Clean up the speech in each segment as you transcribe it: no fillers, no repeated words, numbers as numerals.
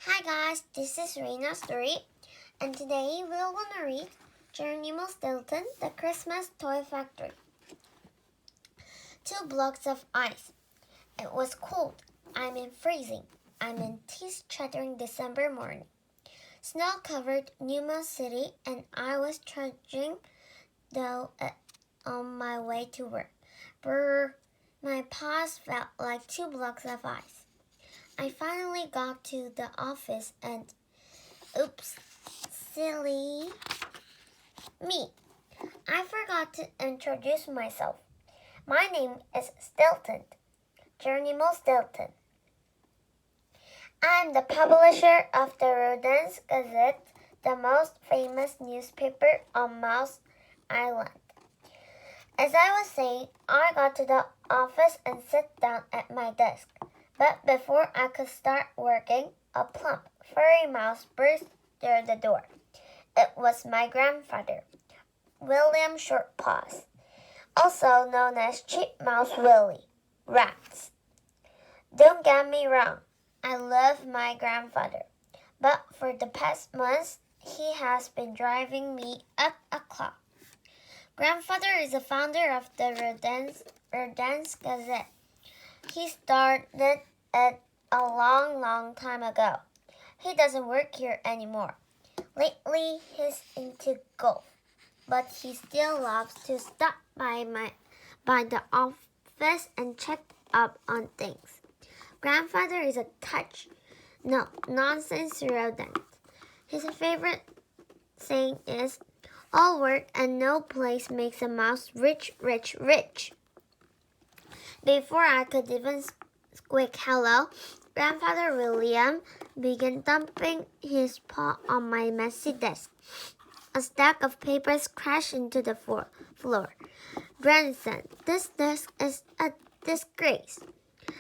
Hi guys, this is Reina's story, and today we're gonna read Geronimo Stilton, The Christmas Toy Factory. 2 blocks of ice. It was cold. Freezing. I'm in teeth-chattering December morning. Snow covered Numa City, and I was trudging down on my way to work. Brr! My paws felt like 2 blocks of ice. I finally got to the office and oops, silly me. I forgot to introduce myself. My name is Stilton, Geronimo Stilton. I'm the publisher of the Rodents Gazette, the most famous newspaper on Mouse Island. As I was saying, I got to the office and sat down at my desk. But before I could start working, a plump, furry mouse burst through the door. It was my grandfather, William Shortpaws, also known as Cheap Mouse Willie, Rats. Don't get me wrong, I love my grandfather, but for the past months, he has been driving me up a clock. Grandfather is the founder of the Rodents Gazette. He started it a long time ago. He doesn't work here anymore. Lately, he's into golf, but he still loves to stop by the office and check up on things. Grandfather is a nonsense rodent. His favorite saying is, "All work and no place makes a mouse rich." Before I could even squeak hello, Grandfather William began thumping his paw on my messy desk. A stack of papers crashed into the floor. "Grandson, this desk is a disgrace.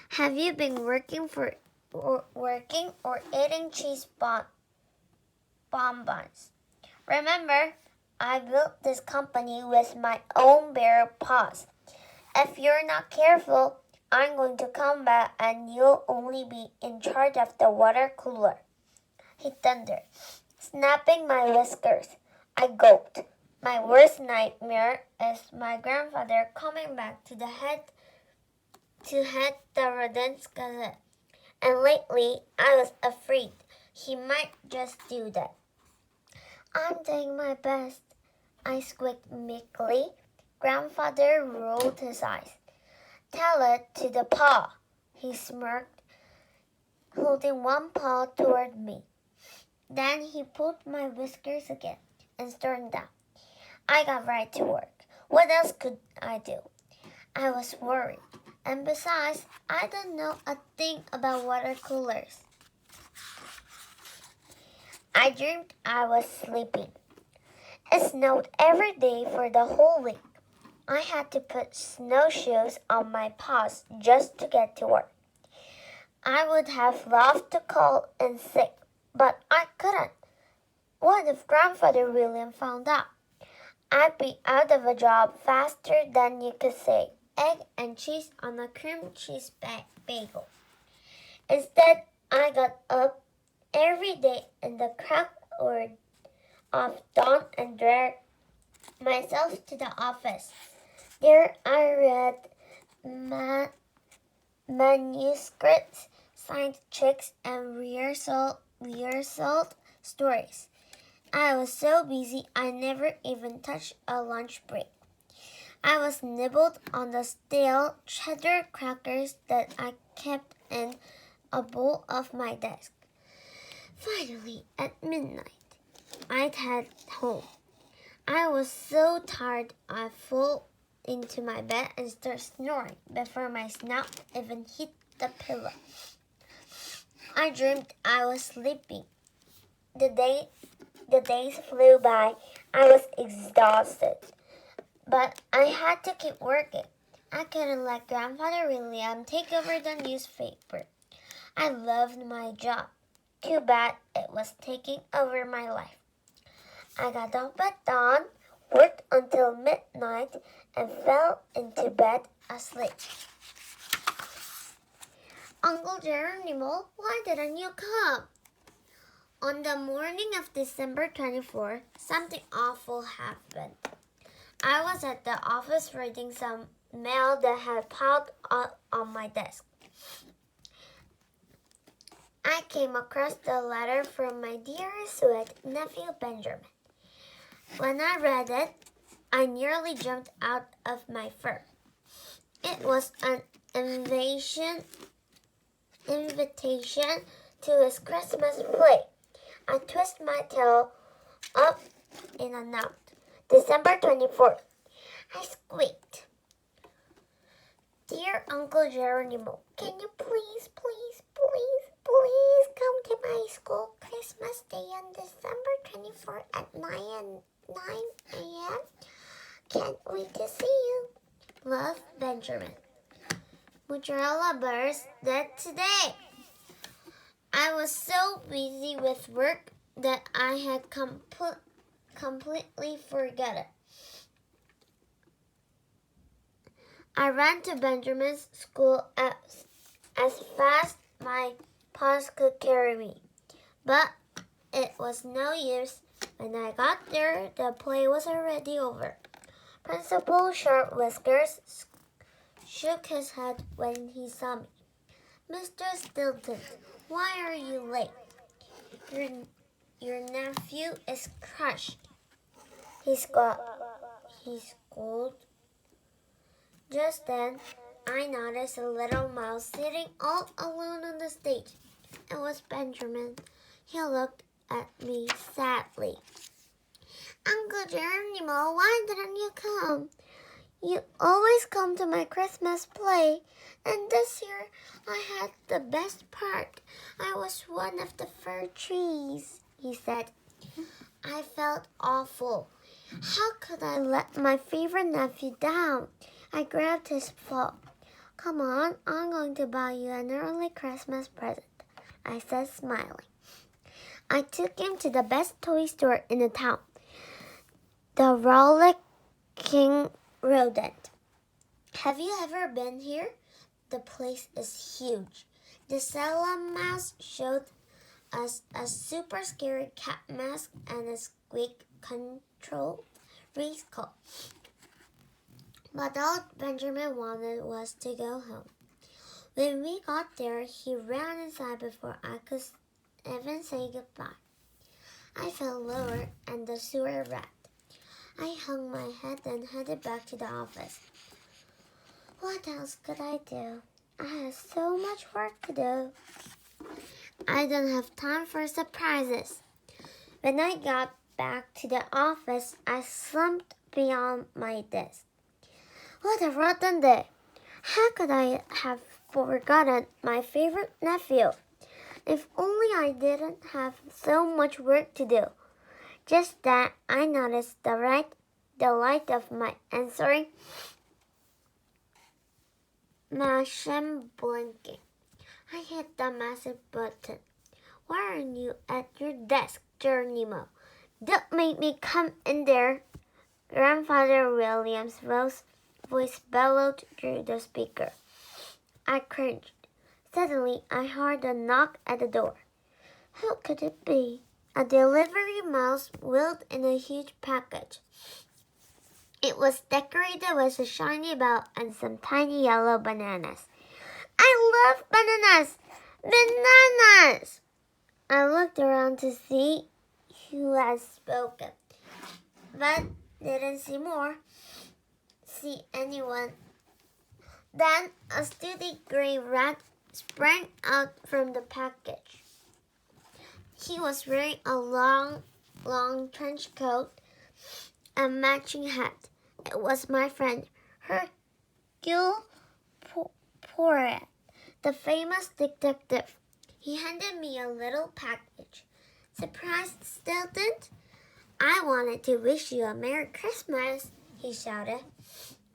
Have you been working or eating cheese bonbons? Remember, I built this company with my own bare paws. If you're not careful, I'm going to come back and you'll only be in charge of the water cooler," he thundered, snapping my whiskers. I gulped. My worst nightmare is my grandfather coming back to head the Rodents Gazette. And lately, I was afraid he might just do that. "I'm doing my best," I squeaked meekly. Grandfather rolled his eyes. "Tell it to the paw," he smirked, holding one paw toward me. Then he pulled my whiskers again and stormed down. I got right to work. What else could I do? I was worried. And besides, I don't know a thing about water coolers. I dreamed I was sleeping. It snowed every day for the whole week. I had to put snowshoes on my paws just to get to work. I would have loved to call in sick, but I couldn't. What if Grandfather William found out? I'd be out of a job faster than you could say egg and cheese on a cream cheese bagel. Instead, I got up every day in the crack of dawn and dragged myself to the office. There I read manuscripts, signed checks, and rehearsed stories. I was so busy I never even touched a lunch break. I was nibbled on the stale cheddar crackers that I kept in a bowl of my desk. Finally, at midnight, I'd head home. I was so tired I fell into my bed and started snoring before my snout even hit the pillow. I dreamed I was sleeping. The days flew by. I was exhausted, but I had to keep working. I couldn't let Grandfather William take over the newspaper. I loved my job. Too bad it was taking over my life. I got up at dawn, worked until midnight, and fell into bed asleep. "Uncle Geronimo, why didn't you come?" On the morning of December 24th, something awful happened. I was at the office reading some mail that had piled up on my desk. I came across the letter from my dearest sweet nephew Benjamin. When I read it, I nearly jumped out of my fur. It was an invitation to his Christmas play. I twisted my tail up in a knot. December 24th. I squeaked. Dear Uncle Geronimo, can you please come to my school Christmas Day on December 24th at 9 a.m.? Can't wait to see you. Love, Benjamin. Mozzarella burst dead today. I was so busy with work that I had completely forgot it. I ran to Benjamin's school as fast my paws could carry me. But it was no use. When I got there, the play was already over. Principal Sharp Whiskers shook his head when he saw me. Mr. Stilton, why are you late? Your nephew is crushed. He scolded. Just then, I noticed a little mouse sitting all alone on the stage. It was Benjamin. He looked at me sadly. Uncle Geronimo, why didn't you come? You always come to my Christmas play, and this year I had the best part. I was one of the fir trees, he said. I felt awful. How could I let my favorite nephew down? I grabbed his foot. Come on, I'm going to buy you an early Christmas present, I said, smiling. I took him to the best toy store in the town, the Rollicking Rodent. Have you ever been here? The place is huge. The Salem Mouse showed us a super scary cat mask and a squeak control racecoat. But all Benjamin wanted was to go home. When we got there, he ran inside before I could even say goodbye. I fell lower and the sewer rat. I hung my head and headed back to the office. What else could I do? I had so much work to do. I don't have time for surprises. When I got back to the office, I slumped beyond my desk. What a rotten day! How could I have forgotten my favorite nephew? If only I didn't have so much work to do. Just then, I noticed the light of my answering machine blinking. I hit the massive button. Why aren't you at your desk, Geronimo? Don't make me come in there. Grandfather William's voice bellowed through the speaker. I cringed. Suddenly, I heard a knock at the door. Who could it be? A delivery mouse wheeled in a huge package. It was decorated with a shiny bell and some tiny yellow bananas. I love bananas! Bananas! I looked around to see who had spoken, but didn't see anyone. Then a stutty gray rat sprang out from the package. He was wearing a long trench coat and matching hat. It was my friend Hercule Poirot, the famous detective. He handed me a little package. Surprised, Stilton? I wanted to wish you a Merry Christmas, he shouted.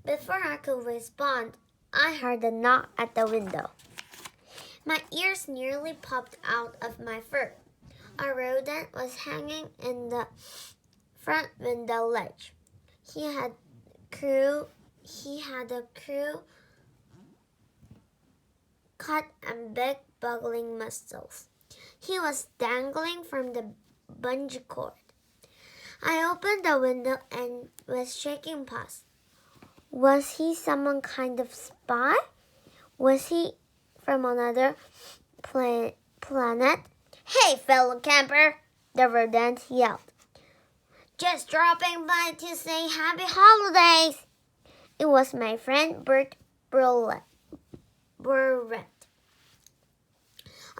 Before I could respond, I heard a knock at the window. My ears nearly popped out of my fur. A rodent was hanging in the front window ledge. He had a crew cut and big buggling muscles. He was dangling from the bungee cord. I opened the window and was shaking paws. Was he some kind of spy? Was he from another planet? Hey, fellow camper, the rodent yelled. Just dropping by to say happy holidays. It was my friend Bert Burrett,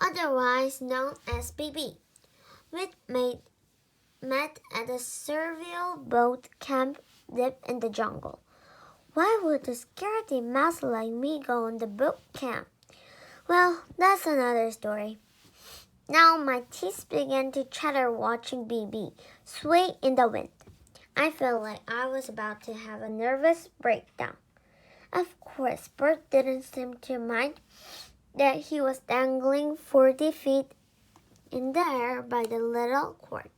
otherwise known as BB. We'd met at a survival boat camp deep in the jungle. Why would a scaredy mouse like me go on the boot camp? Well, that's another story. Now my teeth began to chatter watching BB sway in the wind. I felt like I was about to have a nervous breakdown. Of course, Bert didn't seem to mind that he was dangling 40 feet in the air by the little cord.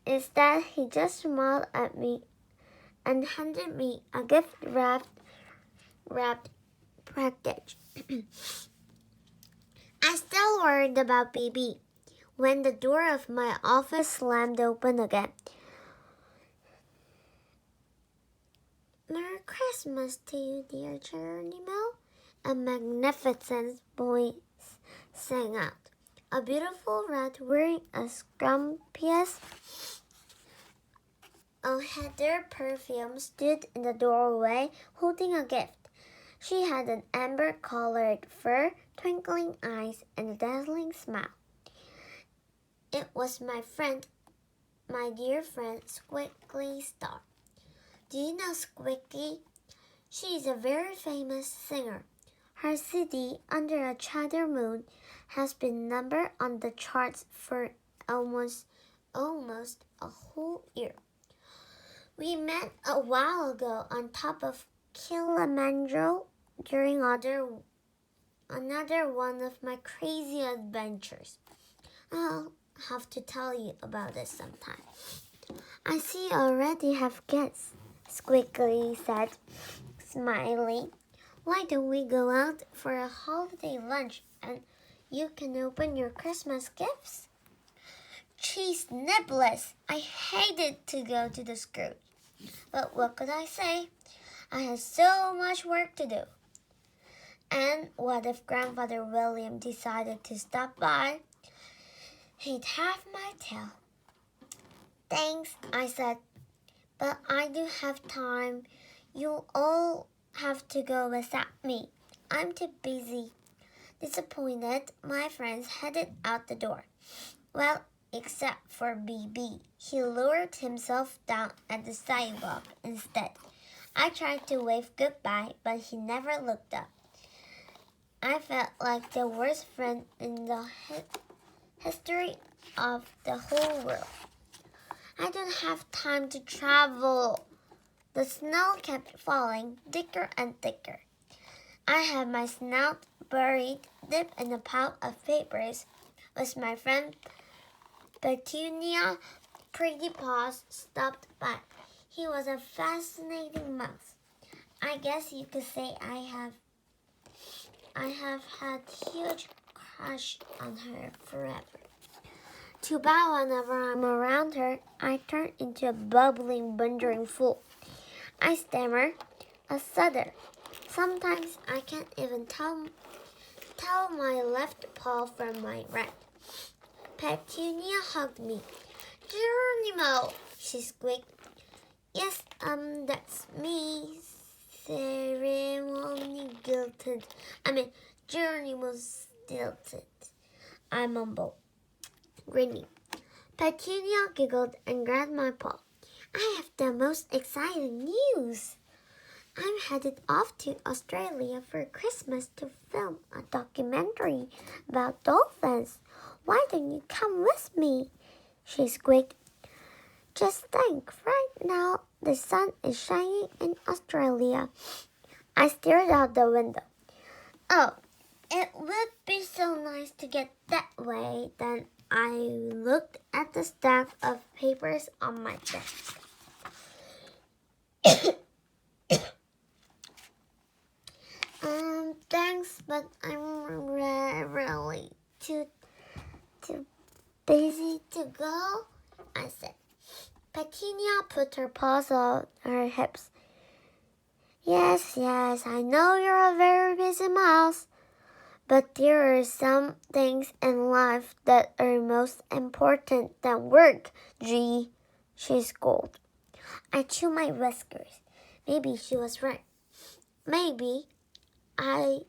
Instead, he just smiled at me and handed me a gift-wrapped package. I still worried about BB when the door of my office slammed open again. Merry Christmas to you, dear Geronimo, a magnificent voice sang out. A beautiful rat wearing a scrumptious heather perfume stood in the doorway holding a gift. She had an amber-colored fur, twinkling eyes, and a dazzling smile. It was my dear friend, Squiggly Star. Do you know Squiggly? She is a very famous singer. Her CD, Under a Shadow Moon, has been number on the charts for almost a whole year. We met a while ago on top of Kilimanjaro during another one of my crazy adventures. I'll have to tell you about this sometime. I see you already have guests, Squiggly said, smiling. Why don't we go out for a holiday lunch and you can open your Christmas gifts? Cheese nibblers! I hated to go to the school. But what could I say? I had so much work to do. And what if Grandfather William decided to stop by? He'd have my tail. Thanks, I said, but I do have time. You'll all have to go without me. I'm too busy. Disappointed, my friends headed out the door. Well, except for BB. He lowered himself down at the sidewalk instead. I tried to wave goodbye, but he never looked up. I felt like the worst friend in the history of the whole world. I don't have time to travel. The snow kept falling thicker and thicker. I had my snout buried deep in a pile of papers as my friend Petunia Pretty Paws stopped by. He was a fascinating mouse. I guess you could say I have had huge crush on her forever. Too bad whenever I'm around her, I turn into a bubbling, wondering fool. I stammer, a stutter. Sometimes I can't even tell my left paw from my right. Petunia hugged me. Geronimo, she squeaked. Yes, that's me, Geronimo Stilton, I mumbled, grinning. Petunia giggled and grabbed my paw. I have the most exciting news. I'm headed off to Australia for Christmas to film a documentary about dolphins. Why don't you come with me? She squeaked. Just think, right now the sun is shining in Australia. I stared out the window. Oh, it would be so nice to get that way. Then I looked at the stack of papers on my desk. Thanks, but I'm really too too busy to go? I said. Petunia put her paws on her hips. Yes, I know you're a very busy mouse, but there are some things in life that are most important than work, G, she scolded. I chewed my whiskers. Maybe she was right. Maybe I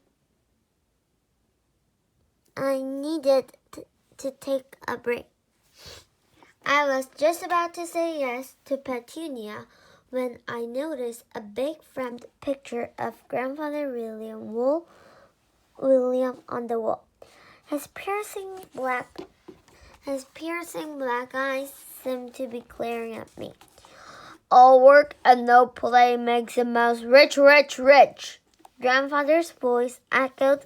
needed to take a break. I was just about to say yes to Petunia when I noticed a big framed picture of Grandfather William on the wall. His piercing black eyes seemed to be glaring at me. All work and no play makes a mouse rich, rich, rich. Grandfather's voice echoed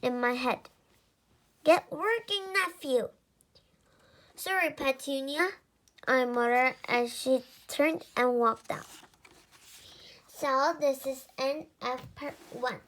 in my head. Get working, nephew. Sorry, Petunia, I muttered as she turned and walked out. So this is end of part 1.